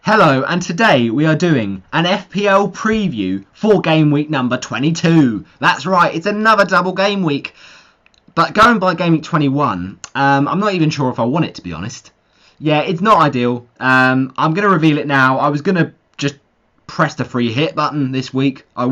Hello, and today we are doing an FPL preview for game week number 22. That's right, it's another double game week. But going by game week 21, I'm not even sure if I want it, to be honest. Yeah, it's not ideal. I'm going to reveal it now. I was going to just press the free hit button this week. I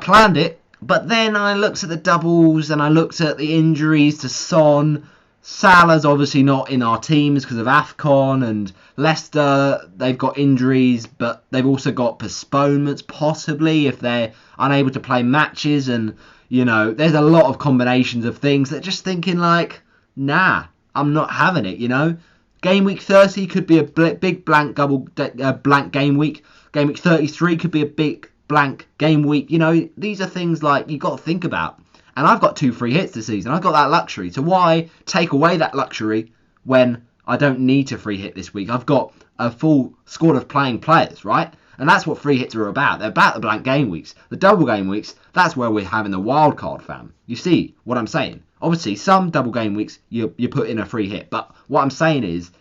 planned it, but then I looked at the doubles and I looked at the injuries to Son. Salah's obviously not in our teams because of AFCON, and Leicester, they've got injuries, but they've also got postponements possibly if they're unable to play matches, and you know, there's a lot of combinations of things that just thinking like, nah, I'm not having it, you know. Game week 30 could be a big blank blank game week. Game week 33 could be a big blank game week. You know, these are things like you've got to think about. And I've got 2 free hits this season. I've got that luxury. So why take away that luxury when I don't need to free hit this week? I've got a full squad of playing players, right? And that's what free hits are about. They're about the blank game weeks. The double game weeks, that's where we're having the wild card, fam. You see what I'm saying? Obviously, some double game weeks, you put in a free hit. But what I'm saying is,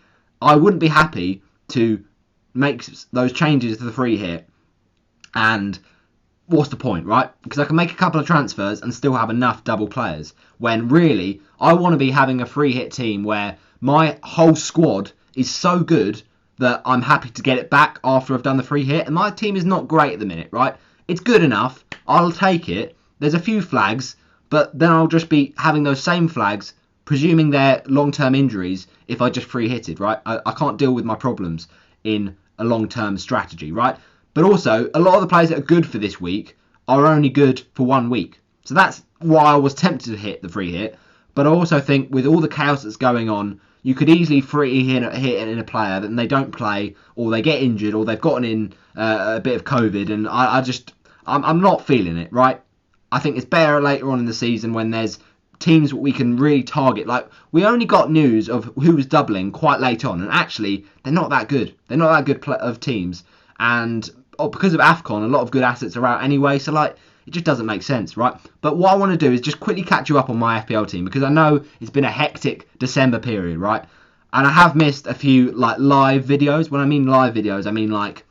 I wouldn't be happy to make those changes to the free hit and what's the point, right? Because I can make a couple of transfers and still have enough double players. When really, I want to be having a free hit team where my whole squad is so good that I'm happy to get it back after I've done the free hit. And my team is not great at the minute, right? It's good enough. I'll take it. There's a few flags, but then I'll just be having those same flags, presuming they're long-term injuries, if I just free hit it, right? I can't deal with my problems in a long-term strategy, right? But also, a lot of the players that are good for this week are only good for 1 week. So that's why I was tempted to hit the free hit. But I also think with all the chaos that's going on, you could easily free hit in a player and they don't play, or they get injured, or they've gotten in a bit of COVID. And I'm not feeling it, right? I think it's better later on in the season when there's teams we can really target. Like, we only got news of who was doubling quite late on. And actually, they're not that good. They're not that good of teams. And because of AFCON, a lot of good assets are out anyway, so like it just doesn't make sense, right? But what I want to do is just quickly catch you up on my FPL team, because I know it's been a hectic December period, right? And I have missed a few like live videos. When I mean live videos, I mean like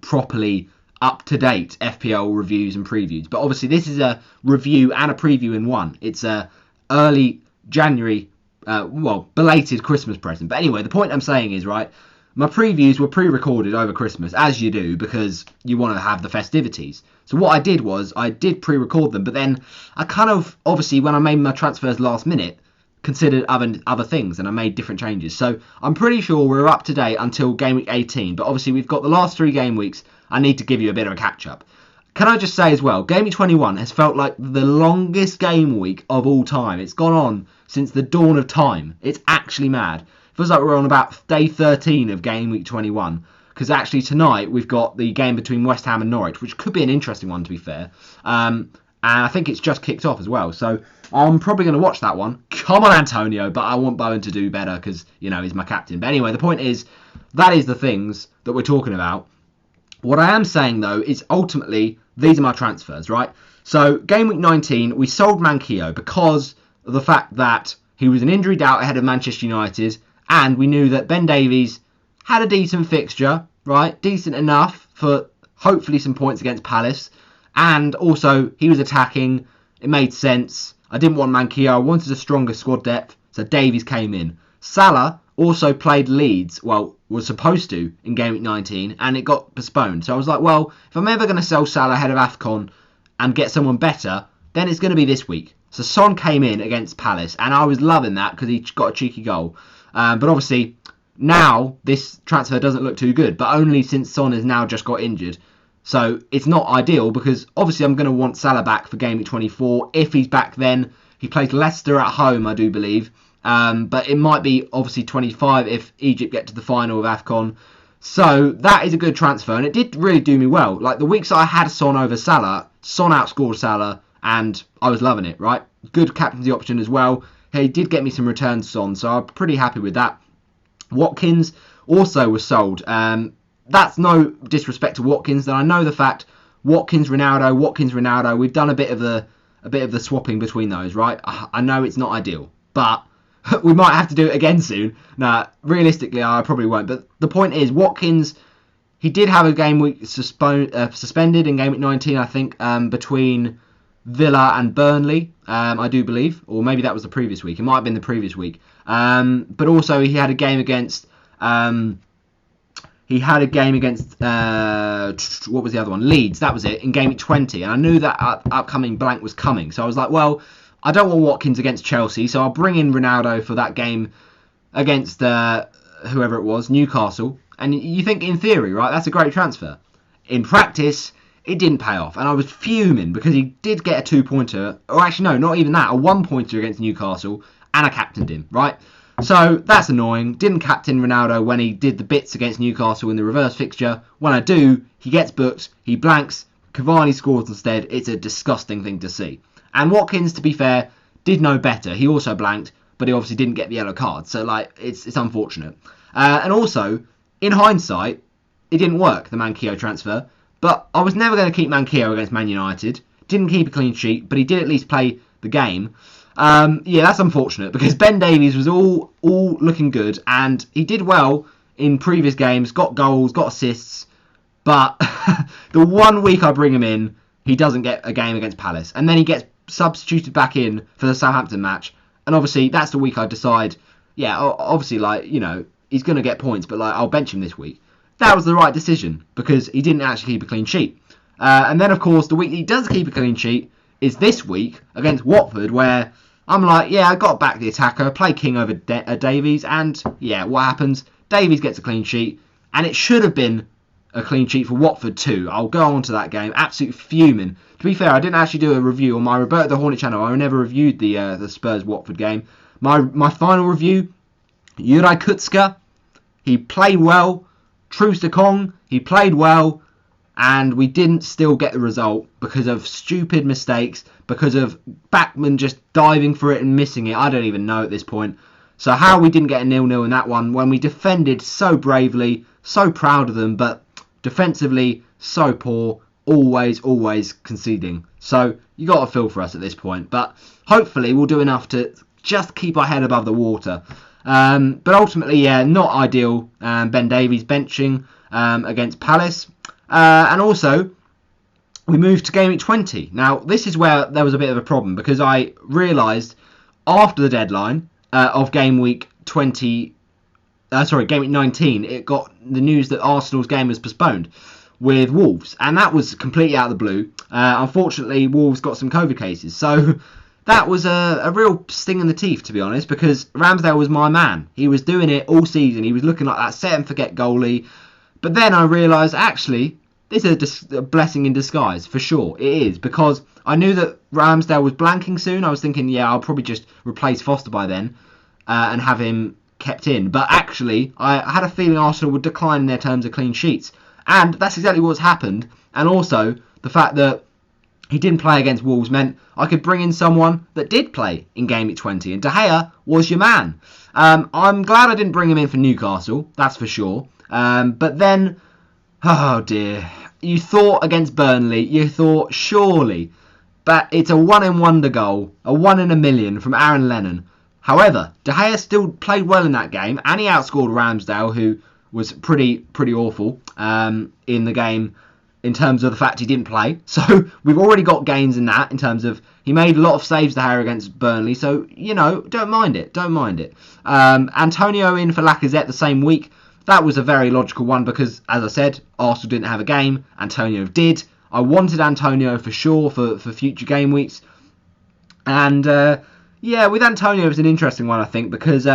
properly up-to-date FPL reviews and previews. But obviously this is a review and a preview in one. It's a early January, belated Christmas present. But anyway, the point I'm saying is, right, my previews were pre-recorded over Christmas, as you do, because you want to have the festivities. So what I did was, I did pre-record them, but then I kind of, obviously, when I made my transfers last minute, considered other things, and I made different changes. So I'm pretty sure we're up to date until game week 18, but obviously we've got the last 3 game weeks. I need to give you a bit of a catch-up. Can I just say as well, game week 21 has felt like the longest game week of all time. It's gone on since the dawn of time. It's actually mad. Feels like we're on about day 13 of game week 21, because actually tonight we've got the game between West Ham and Norwich, which could be an interesting one, to be fair. And I think it's just kicked off as well, so I'm probably going to watch that one. Come on, Antonio, but I want Bowen to do better because, you know, he's my captain. But anyway, the point is, that is the things that we're talking about. What I am saying, though, is ultimately, these are my transfers, right? So, game week 19, we sold Manquillo because of the fact that he was an injury doubt ahead of Manchester United. And we knew that Ben Davies had a decent fixture, right? Decent enough for hopefully some points against Palace. And also, he was attacking. It made sense. I didn't want Manquillo. I wanted a stronger squad depth. So Davies came in. Salah also played Leeds, well, was supposed to in game week 19. And it got postponed. So I was like, well, if I'm ever going to sell Salah ahead of AFCON and get someone better, then it's going to be this week. So Son came in against Palace. And I was loving that because he got a cheeky goal. But obviously, now this transfer doesn't look too good, but only since Son has now just got injured. So it's not ideal because obviously I'm going to want Salah back for game week 24. If he's back then, he plays Leicester at home, I do believe. But it might be obviously 25 if Egypt get to the final of AFCON. So that is a good transfer, and it did really do me well. Like the weeks I had Son over Salah, Son outscored Salah, and I was loving it, right? Good captaincy option as well. He did get me some returns on, so I'm pretty happy with that. Watkins also was sold. That's no disrespect to Watkins. That I know the fact Watkins Ronaldo. We've done a bit of the swapping between those, right? I know it's not ideal, but we might have to do it again soon. Nah, realistically, I probably won't. But the point is, Watkins He did have a game week suspended in game week 19, I think, between Villa and Burnley, I do believe, or maybe that was the previous week. It might have been the previous week. But also he had a game against what was the other one? Leeds, that was it, in game week 20. And I knew that upcoming blank was coming. So I was like, well, I don't want Watkins against Chelsea, so I'll bring in Ronaldo for that game against whoever it was, Newcastle. And you think, in theory, right, that's a great transfer. In practice, it didn't pay off. And I was fuming because he did get a 2-pointer. Or actually, no, not even that. A 1-pointer against Newcastle. And I captained him, right? So that's annoying. Didn't captain Ronaldo when he did the bits against Newcastle in the reverse fixture. When I do, he gets booked. He blanks. Cavani scores instead. It's a disgusting thing to see. And Watkins, to be fair, did know better. He also blanked. But he obviously didn't get the yellow card. So, it's unfortunate. And also, in hindsight, it didn't work, the Manquillo transfer. But I was never going to keep Manquillo against Man United. Didn't keep a clean sheet, but he did at least play the game. That's unfortunate because Ben Davies was all looking good and he did well in previous games, got goals, got assists. But the 1 week I bring him in, he doesn't get a game against Palace. And then he gets substituted back in for the Southampton match. And obviously, that's the week I decide, obviously, he's going to get points, but I'll bench him this week. That was the right decision because he didn't actually keep a clean sheet. And then, of course, the week he does keep a clean sheet is this week against Watford, where I'm like, I got to back the attacker, play King over Davies, and what happens? Davies gets a clean sheet, and it should have been a clean sheet for Watford too. I'll go on to that game, absolutely fuming. To be fair, I didn't actually do a review on my Roberto the Hornet channel. I never reviewed the Spurs Watford game. My final review, Juraj Kucka, he played well. Troost-Ekong, he played well, and we didn't still get the result because of stupid mistakes, because of Backman just diving for it and missing it. I don't even know at this point. So how we didn't get a 0-0 in that one when we defended so bravely, so proud of them, but defensively so poor, always conceding. So you got to feel for us at this point, but hopefully we'll do enough to just keep our head above the water. But ultimately, not ideal. Ben Davies benching against Palace. And also, we moved to Game Week 20. Now, this is where there was a bit of a problem because I realised after the deadline of Game Week 19, it got the news that Arsenal's game was postponed with Wolves. And that was completely out of the blue. Unfortunately, Wolves got some COVID cases. So that was a real sting in the teeth, to be honest, because Ramsdale was my man. He was doing it all season. He was looking like that set-and-forget goalie. But then I realised, actually, this is a blessing in disguise, for sure. It is, because I knew that Ramsdale was blanking soon. I was thinking, I'll probably just replace Foster by then and have him kept in. But actually, I had a feeling Arsenal would decline in their terms of clean sheets. And that's exactly what's happened. And also, the fact that he didn't play against Wolves meant I could bring in someone that did play in Game Week 20. And De Gea was your man. I'm glad I didn't bring him in for Newcastle. That's for sure. But then, oh dear. You thought against Burnley, you thought surely. But it's a one-in-wonder goal. A 1 in a million from Aaron Lennon. However, De Gea still played well in that game. And he outscored Ramsdale, who was pretty awful in the game. In terms of the fact he didn't play. So we've already got gains in that, in terms of he made a lot of saves to Harry against Burnley. So, don't mind it. Antonio in for Lacazette the same week. That was a very logical one because, as I said, Arsenal didn't have a game. Antonio did. I wanted Antonio for sure for future game weeks. And, with Antonio it was an interesting one, I think, because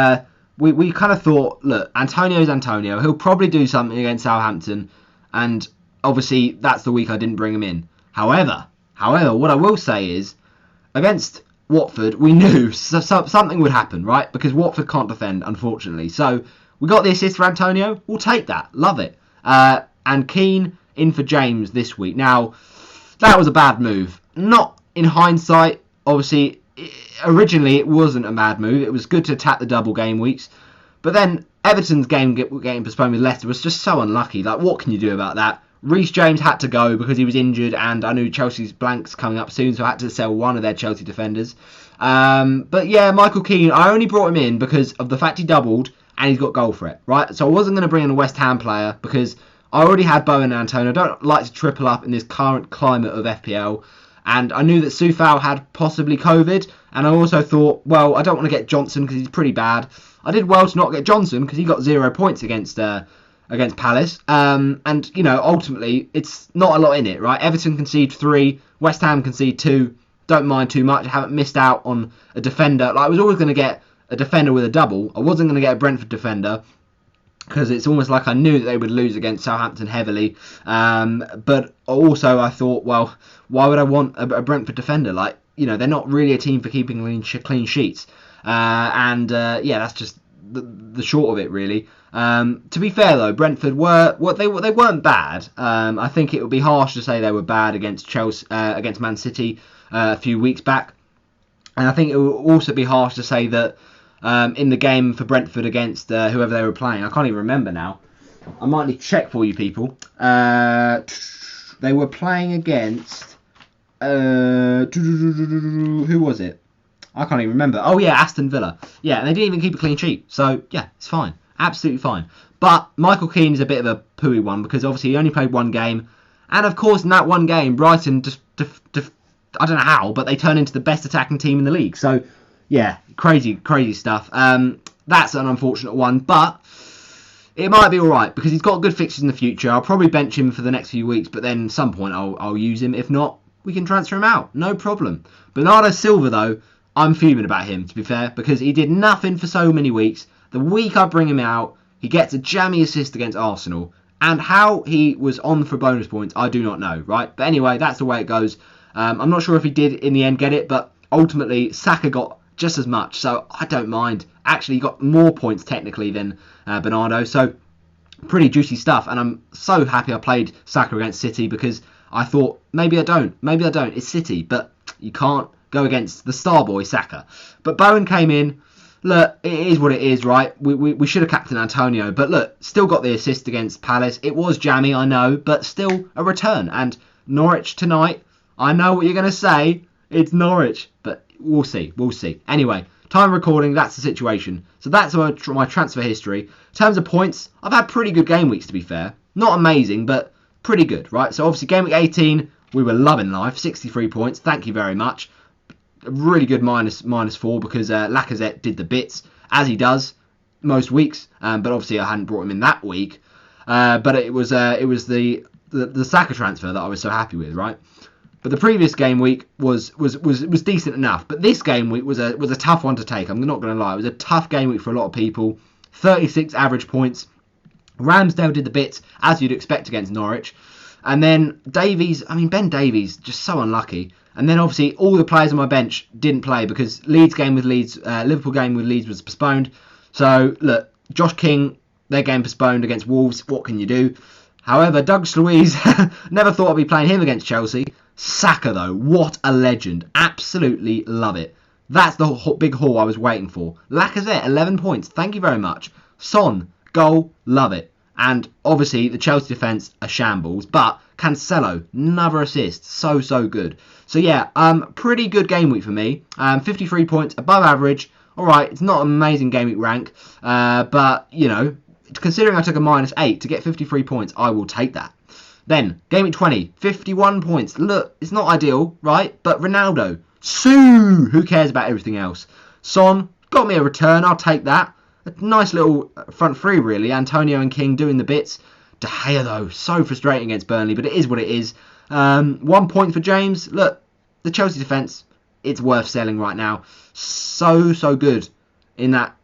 we kind of thought, look, Antonio's Antonio. He'll probably do something against Southampton. And obviously, that's the week I didn't bring him in. However, what I will say is, against Watford, we knew something would happen, right? Because Watford can't defend, unfortunately. So, we got the assist for Antonio. We'll take that. Love it. And Keane in for James this week. Now, that was a bad move. Not in hindsight. Obviously, originally, it wasn't a bad move. It was good to attack the double game weeks. But then, Everton's game getting postponed with Leicester was just so unlucky. What can you do about that? Reece James had to go because he was injured, and I knew Chelsea's blank's coming up soon, so I had to sell one of their Chelsea defenders. But Michael Keane, I only brought him in because of the fact he doubled, and he's got goal threat, right? So I wasn't going to bring in a West Ham player because I already had Bowen and Antonio. I don't like to triple up in this current climate of FPL. And I knew that Soufal had possibly COVID. And I also thought, well, I don't want to get Johnson because he's pretty bad. I did well to not get Johnson because he got 0 points against Palace. And, you know, ultimately, it's not a lot in it, right? Everton concede 3. West Ham concede 2. Don't mind too much. I haven't missed out on a defender. Like, I was always going to get a defender with a double. I wasn't going to get a Brentford defender, because it's almost like I knew that they would lose against Southampton heavily. But also I thought, well, why would I want a Brentford defender? Like, you know, they're not really a team for keeping clean sheets. Yeah, that's just the short of it, really. To be fair, though, Brentford they weren't bad. I think it would be harsh to say they were bad against Chelsea, against Man City a few weeks back. And I think it would also be harsh to say that in the game for Brentford against whoever they were playing, I can't even remember now. I might need to check for you people. They were playing against who was it? I can't even remember. Oh yeah, Aston Villa. Yeah, and they didn't even keep a clean sheet. So yeah, it's fine, absolutely fine. But Michael Keane is a bit of a pooey one because obviously he only played one game, and of course in that one game, Brighton just I don't know how, but they turned into the best attacking team in the league. So yeah, crazy stuff. That's an unfortunate one, but it might be alright because he's got good fixtures in the future. I'll probably bench him for the next few weeks, but then at some point I'll use him. If not, we can transfer him out. No problem. Bernardo Silva, though, I'm fuming about him, to be fair, because he did nothing for so many weeks. The week I bring him out, he gets a jammy assist against Arsenal. And how he was on for bonus points, I do not know, right? But anyway, that's the way it goes. I'm not sure if he did in the end get it, but ultimately Saka got just as much, so I don't mind. Actually, he got more points technically than Bernardo, so pretty juicy stuff. And I'm so happy I played Saka against City because I thought maybe I don't. It's City, but you can't go against the star boy Saka. But Bowen came in. Look, it is what it is, right? We should have captained Antonio, but look, still got the assist against Palace. It was jammy, I know, but still a return. And Norwich tonight, I know what you're going to say. It's Norwich, but we'll see. Anyway, time recording, that's the situation. So that's my transfer history. In terms of points, I've had pretty good game weeks, to be fair. Not amazing, but pretty good, right? So obviously, game week 18, we were loving life. 63 points. Thank you very much. A really good minus 4 because Lacazette did the bits, as he does most weeks. But obviously, I hadn't brought him in that week. But it was the Saka transfer that I was so happy with, right? But the previous game week was decent enough. But this game week was a tough one to take. I'm not going to lie. It was a tough game week for a lot of people. 36 average points. Ramsdale did the bits, as you'd expect against Norwich. And then Ben Davies, just so unlucky. And then obviously all the players on my bench didn't play because Liverpool game with Leeds was postponed. So look, Josh King, their game postponed against Wolves. What can you do? However, Douglas Luiz, never thought I'd be playing him against Chelsea. Saka though, what a legend. Absolutely love it. That's the big haul I was waiting for. Lacazette, 11 points. Thank you very much. Son, goal, love it. And obviously the Chelsea defence are shambles, but Cancelo, another assist, so good. So yeah, pretty good game week for me. 53 points, above average. All right, it's not an amazing game week rank, but you know, considering I took a -8 to get 53 points, I will take that. Then game week 20, 51 points. Look, it's not ideal, right? But Ronaldo, Sue, who cares about everything else? Son got me a return. I'll take that. A nice little front three, really. Antonio and King doing the bits. De Gea, though, so frustrating against Burnley, but it is what it is. 1 point for James. Look, the Chelsea defence, it's worth selling right now. So good in that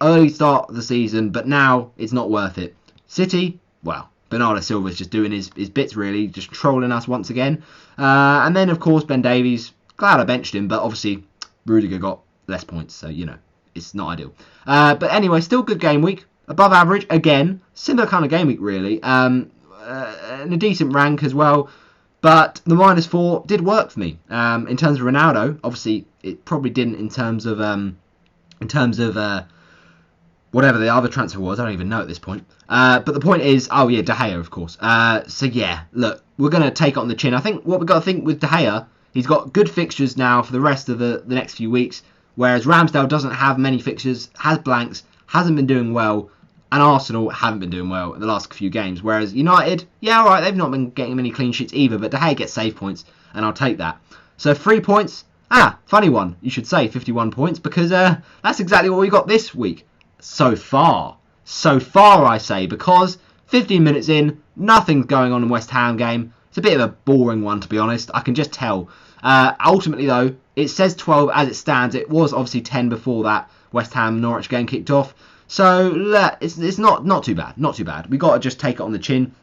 early start of the season, but now it's not worth it. City, well, Bernardo Silva's just doing his bits, really, just trolling us once again. And then, of course, Ben Davies. Glad I benched him, but obviously Rudiger got less points, so, you know, it's not ideal. But anyway, still good game week. Above average, again. Similar kind of game week, really. And a decent rank as well. But the -4 did work for me. In terms of Ronaldo, obviously, it probably didn't in terms of whatever the other transfer was. I don't even know at this point. But the point is, oh yeah, De Gea, of course. So yeah, look, we're going to take it on the chin. I think what we've got to think with De Gea, he's got good fixtures now for the rest of the next few weeks. Whereas Ramsdale doesn't have many fixtures, has blanks, hasn't been doing well. And Arsenal haven't been doing well in the last few games. Whereas United, yeah, all right, they've not been getting many clean sheets either. But De Gea gets save points, and I'll take that. So 3 points. Funny one, you should say 51 points, because that's exactly what we got this week. So far, I say, because 15 minutes in, nothing's going on in West Ham game. It's a bit of a boring one, to be honest. I can just tell. Ultimately, though, it says 12 as it stands. It was obviously 10 before that West Ham Norwich game kicked off. So it's not too bad. Not too bad. We got to just take it on the chin.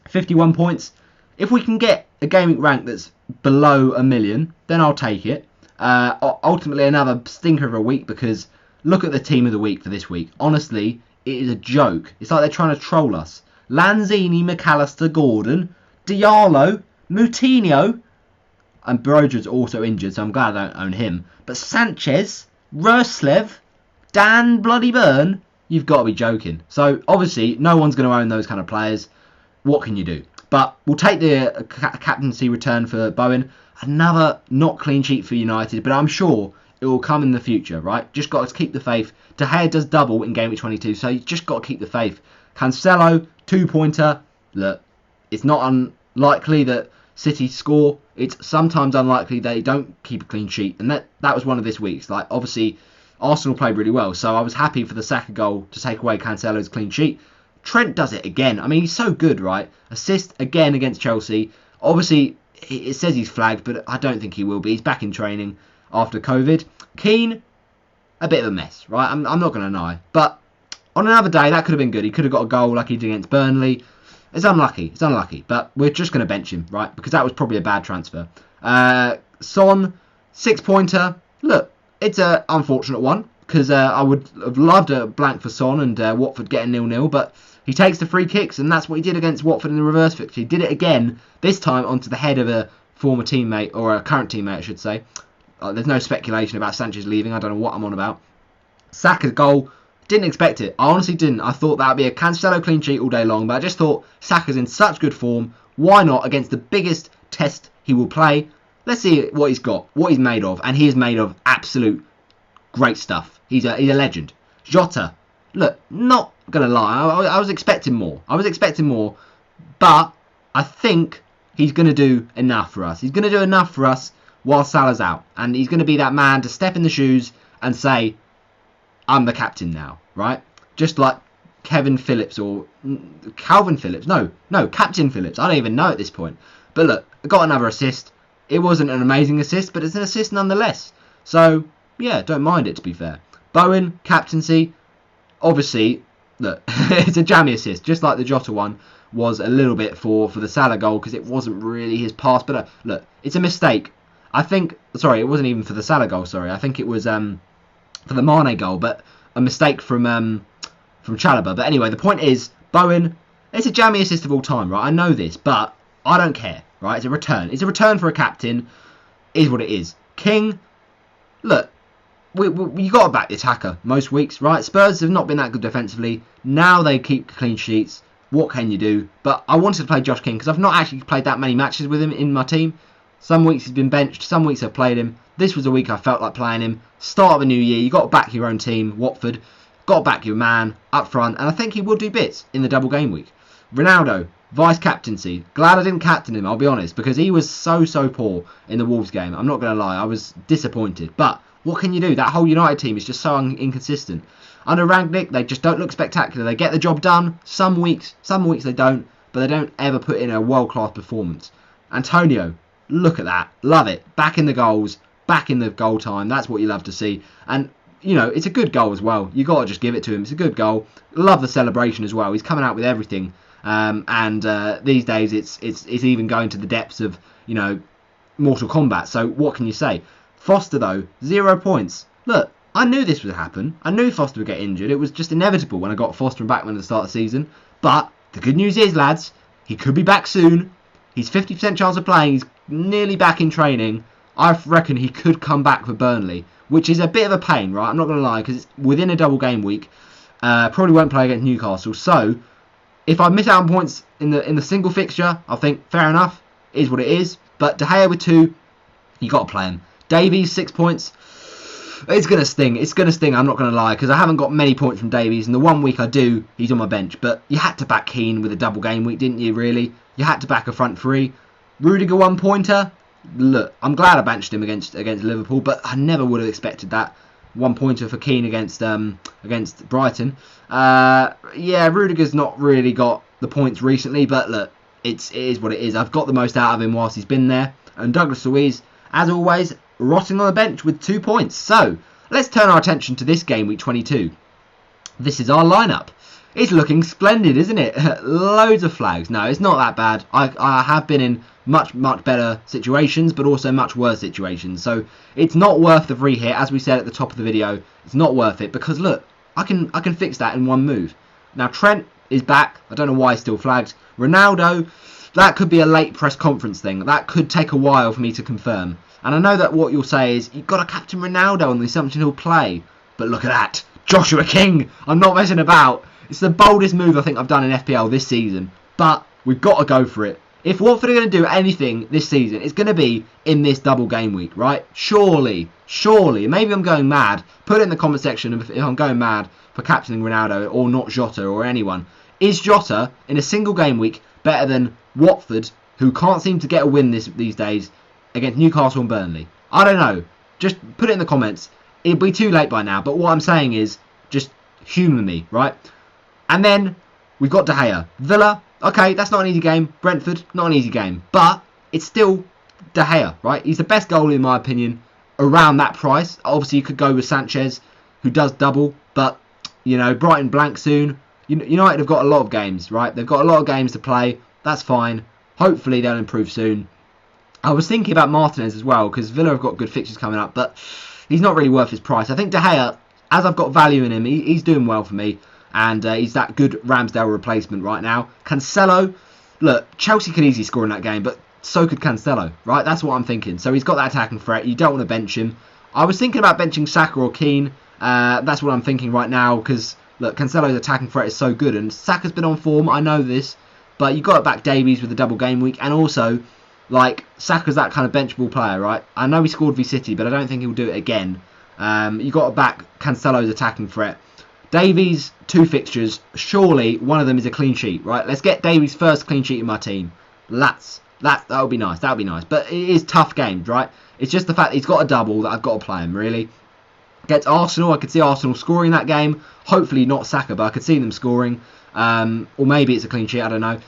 51 points. If we can get a Gameweek rank that's below 1 million, then I'll take it. Ultimately, another stinker of a week, because look at the team of the week for this week. Honestly, it is a joke. It's like they're trying to troll us. Lanzini, McAllister, Gordon, Diallo, Moutinho, and Broja's also injured, so I'm glad I don't own him. But Sanchez, Roslev, Dan Bloody Byrne, you've got to be joking. So obviously, no one's going to own those kind of players. What can you do? But we'll take the captaincy return for Bowen. Another not clean sheet for United, but I'm sure it will come in the future, right? Just got to keep the faith. De Gea does double in Game Week 22, so you just got to keep the faith. Cancelo, 2-pointer. Look, it's not unlikely that City score. It's sometimes unlikely they don't keep a clean sheet, and that was one of this week's. Like, obviously, Arsenal played really well, so I was happy for the Saka goal to take away Cancelo's clean sheet. Trent does it again. I mean, he's so good, right? Assist again against Chelsea. Obviously, it says he's flagged, but I don't think he will be. He's back in training after COVID. Keane, a bit of a mess, right? I'm not going to lie. But on another day, that could have been good. He could have got a goal like he did against Burnley. It's unlucky. But we're just going to bench him, right? Because that was probably a bad transfer. Son, 6-pointer. Look, it's an unfortunate one, because I would have loved a blank for Son and Watford getting 0-0, but he takes the free kicks, and that's what he did against Watford in the reverse fixture. He did it again, this time onto the head of a former teammate, or a current teammate, I should say. There's no speculation about Sanchez leaving. I don't know what I'm on about. Saka's goal, didn't expect it. I honestly didn't. I thought that would be a Cancelo clean sheet all day long, but I just thought Saka's in such good form. Why not against the biggest test he will play? Let's see what he's got, what he's made of, and he is made of absolute great stuff. He's a legend. Jota, look, not gonna lie, I was expecting more. But I think he's gonna do enough for us. He's gonna do enough for us while Salah's out, and he's gonna be that man to step in the shoes and say, "I'm the captain now," right? Just like Kevin Phillips or Calvin Phillips. No, Captain Phillips. I don't even know at this point. But look, I got another assist. It wasn't an amazing assist, but it's an assist nonetheless. So yeah, don't mind it, to be fair. Bowen, captaincy. Obviously, look, it's a jammy assist, just like the Jota one was a little bit for the Salah goal, because it wasn't really his pass. But look, it's a mistake. I think, sorry, it wasn't even for the Salah goal, sorry. I think it was for the Mane goal, but a mistake from Chalobah. But anyway, the point is, Bowen, it's a jammy assist of all time, right? I know this, but I don't care, right? It's a return. It's a return for a captain, is what it is. King, look, you got to back the attacker most weeks, right? Spurs have not been that good defensively. Now they keep clean sheets. What can you do? But I wanted to play Josh King because I've not actually played that many matches with him in my team. Some weeks he's been benched. Some weeks I've played him. This was a week I felt like playing him. Start of a new year. You got to back your own team, Watford. Got to back your man up front. And I think he will do bits in the double game week. Ronaldo, vice captaincy. Glad I didn't captain him, I'll be honest, because he was so poor in the Wolves game. I'm not going to lie. I was disappointed. But what can you do? That whole United team is just so inconsistent. Under Rangnick, they just don't look spectacular. They get the job done. Some weeks they don't, but they don't ever put in a world-class performance. Antonio, look at that. Love it. Back in the goals, back in the goal time. That's what you love to see. And, you know, it's a good goal as well. You got to just give it to him. It's a good goal. Love the celebration as well. He's coming out with everything. And these days, it's even going to the depths of, you know, Mortal Kombat. So what can you say? Foster, though, 0 points. Look, I knew this would happen. I knew Foster would get injured. It was just inevitable when I got Foster and Backman at the start of the season. But the good news is, lads, he could be back soon. He's 50% chance of playing. He's nearly back in training. I reckon he could come back for Burnley, which is a bit of a pain, right? I'm not going to lie, because it's within a double game week. Probably won't play against Newcastle. So if I miss out on points in the single fixture, I think fair enough. It is what it is. But De Gea with 2, you got to play him. Davies, 6 points. It's going to sting. It's going to sting, I'm not going to lie, because I haven't got many points from Davies, and the one week I do, he's on my bench. But you had to back Keane with a double game week, didn't you, really? You had to back a front three. Rudiger 1-pointer. Look, I'm glad I benched him against Liverpool, but I never would have expected that. 1-pointer for Keane against Brighton. Yeah, Rudiger's not really got the points recently, but look, it is what it is. I've got the most out of him whilst he's been there. And Douglas Luiz, as always, rotting on the bench with 2 points. So, let's turn our attention to this game week 22. This is our lineup. It's looking splendid, isn't it? Loads of flags. No, it's not that bad. I have been in much better situations, but also much worse situations. So it's not worth the free hit, as we said at the top of the video. It's not worth it because look, I can fix that in one move. Now Trent is back. I don't know why he's still flagged. Ronaldo, that could be a late press conference thing. That could take a while for me to confirm. And I know that what you'll say is you've got to captain Ronaldo on the assumption he'll play. But look at that, Joshua King. I'm not messing about. It's the boldest move I think I've done in FPL this season. But we've got to go for it. If Watford are going to do anything this season, it's going to be in this double game week, right? Surely. Maybe I'm going mad. Put it in the comment section if I'm going mad for captaining Ronaldo or not Jota or anyone. Is Jota in a single game week better than Watford, who can't seem to get a win these days against Newcastle and Burnley? I don't know. Just put it in the comments. It'll be too late by now. But what I'm saying is just humour me, right? And then we've got De Gea. Villa. Okay, that's not an easy game. Brentford, not an easy game. But it's still De Gea, right? He's the best goalie in my opinion around that price. Obviously, you could go with Sanchez, who does double. But, you know, Brighton blank soon. United have got a lot of games, right? They've got a lot of games to play. That's fine. Hopefully, they'll improve soon. I was thinking about Martinez as well, because Villa have got good fixtures coming up. But he's not really worth his price. I think De Gea, as I've got value in him, he's doing well for me. And he's that good Ramsdale replacement right now. Cancelo, look, Chelsea could easily score in that game, but so could Cancelo, right? That's what I'm thinking. So he's got that attacking threat. You don't want to bench him. I was thinking about benching Saka or Keane. That's what I'm thinking right now because, look, Cancelo's attacking threat is so good. And Saka's been on form, I know this. But you've got to back Davies with the double game week. And also, like, Saka's that kind of benchable player, right? I know he scored v City, but I don't think he'll do it again. You've got to back Cancelo's attacking threat. Davies, 2 fixtures. Surely one of them is a clean sheet, right? Let's get Davies' first clean sheet in my team. That would be nice. That would be nice. But it is tough games, right? It's just the fact that he's got a double that I've got to play him, really. Gets Arsenal. I could see Arsenal scoring that game. Hopefully not Saka, but I could see them scoring. Or maybe it's a clean sheet. I don't know.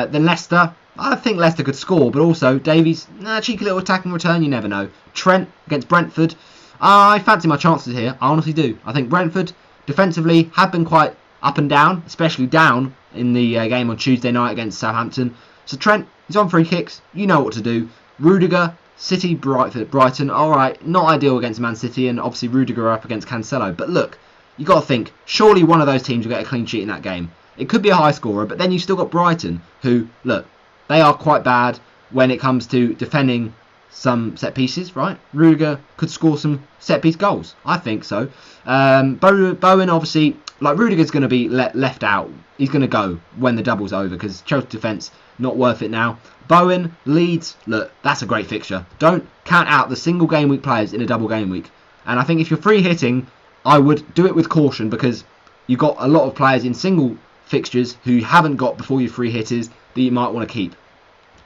Then Leicester. I think Leicester could score, but also Davies, cheeky little attacking return. You never know. Trent against Brentford. I fancy my chances here. I honestly do. I think Brentford defensively have been quite up and down, especially down in the game on Tuesday night against Southampton. So Trent, he's on free kicks. You know what to do. Rudiger, City, Brighton. All right, not ideal against Man City, and obviously Rudiger up against Cancelo. But look, you got to think, surely one of those teams will get a clean sheet in that game. It could be a high scorer, but then you've still got Brighton, who, look, they are quite bad when it comes to defending some set pieces, right? Rudiger could score some set piece goals. I think so. Bowen, obviously, like Rudiger's going to be left out. He's going to go when the double's over because Chelsea defence not worth it now. Bowen, Leeds, look, that's a great fixture. Don't count out the single game week players in a double game week. And I think if you're free hitting, I would do it with caution because you've got a lot of players in single fixtures who you haven't got before your free hitters that you might want to keep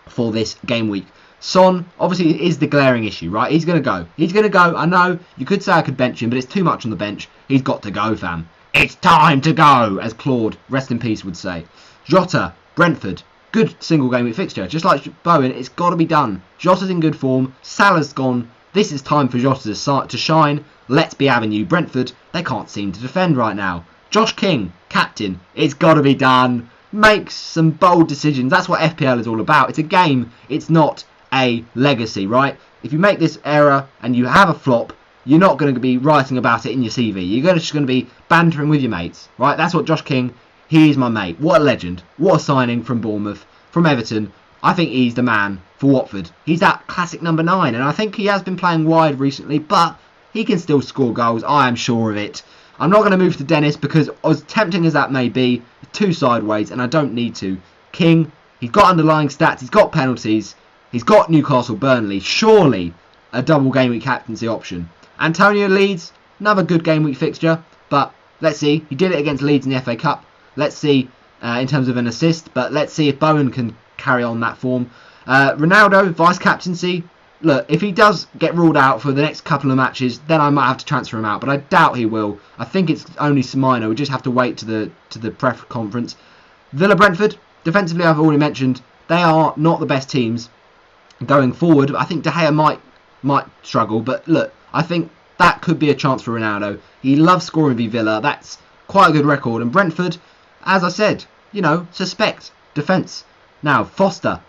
for this game week. Son, obviously, is the glaring issue, right? He's going to go. He's going to go. I know you could say I could bench him, but it's too much on the bench. He's got to go, fam. It's time to go, as Claude, rest in peace, would say. Jota, Brentford, good single game week fixture. Just like Bowen, it's got to be done. Jota's in good form. Salah's gone. This is time for Jota to shine. Let's be having you. Brentford, they can't seem to defend right now. Josh King, captain. It's got to be done. Make some bold decisions. That's what FPL is all about. It's a game. It's not a legacy, right? If you make this error and you have a flop, you're not going to be writing about it in your CV. You're just going to be bantering with your mates, right? That's what Josh King, he is my mate. What a legend. What a signing from Bournemouth, from Everton. I think he's the man for Watford. He's that classic number 9, and I think he has been playing wide recently, but he can still score goals. I am sure of it. I'm not going to move to Dennis because as tempting as that may be, it's too sideways, and I don't need to. King, he's got underlying stats, he's got penalties. He's got Newcastle, Burnley. Surely a double game week captaincy option. Antonio Leeds, another good game week fixture, but let's see. He did it against Leeds in the FA Cup. Let's see in terms of an assist, but let's see if Bowen can carry on that form. Ronaldo, vice captaincy. Look, if he does get ruled out for the next couple of matches, then I might have to transfer him out, but I doubt he will. I think it's only minor. We just have to wait to the press conference. Villa Brentford, defensively I've already mentioned, they are not the best teams going forward. I think De Gea might struggle, but look, I think that could be a chance for Ronaldo. He loves scoring v Villa. That's quite a good record. And Brentford, as I said, suspect defence. Now, Foster,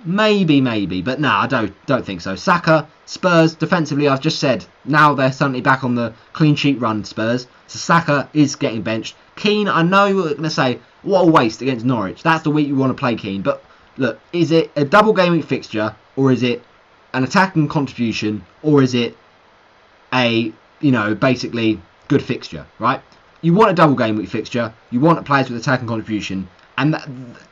maybe, but no, I don't think so. Saka, Spurs, defensively, I've just said, now they're suddenly back on the clean sheet run, Spurs. So Saka is getting benched. Keane, I know you're going to say, what a waste against Norwich. That's the week you want to play Keane. But look, is it a double game week fixture, or is it an attacking contribution, or is it a, basically good fixture, right? You want a double game week fixture, you want players with attacking contribution, and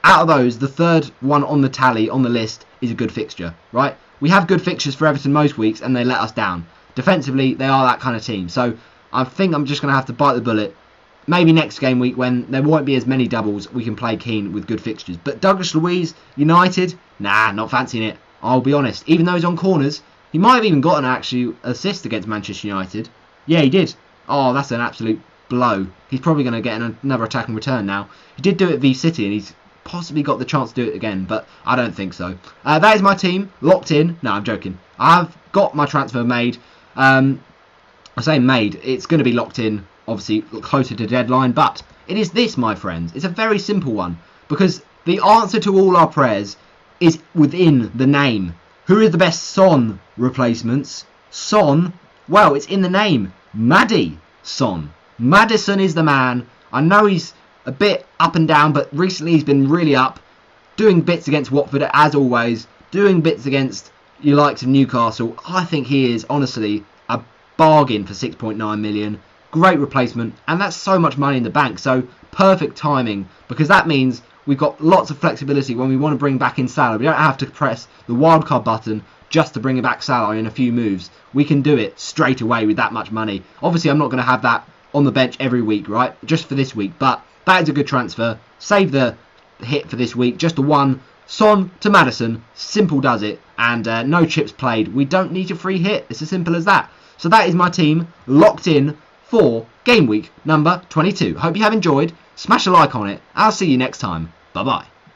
out of those, the third one on the tally, on the list, is a good fixture, right? We have good fixtures for Everton most weeks, and they let us down. Defensively, they are that kind of team. So I think I'm just going to have to bite the bullet. Maybe next game week, when there won't be as many doubles, we can play Keane with good fixtures. But Douglas Luiz, United, nah, not fancying it. I'll be honest. Even though he's on corners, he might have even got an actual assist against Manchester United. Yeah, he did. Oh, that's an absolute blow. He's probably going to get another attacking return now. He did do it v City, and he's possibly got the chance to do it again, but I don't think so. That is my team, locked in. No, I'm joking. I've got my transfer made. I say made. It's going to be locked in, obviously, closer to deadline, but it is this, my friends. It's a very simple one, because the answer to all our prayers is within the name. Who is the best Son replacements? Son? Well, it's in the name. Maddie Son. Maddison is the man. I know he's a bit up and down, but recently he's been really up. Doing bits against Watford, as always. Doing bits against your likes of Newcastle. I think he is, honestly, a bargain for 6.9 million. Great replacement. And that's so much money in the bank. So, perfect timing. Because that means we've got lots of flexibility when we want to bring back in Salah. We don't have to press the wildcard button just to bring back Salah in a few moves. We can do it straight away with that much money. Obviously, I'm not going to have that on the bench every week, right? Just for this week. But that is a good transfer. Save the hit for this week. Just the one. Son to Maddison. Simple does it. And no chips played. We don't need a free hit. It's as simple as that. So that is my team locked in for game week number 22. Hope you have enjoyed. Smash a like on it. I'll see you next time. Bye-bye.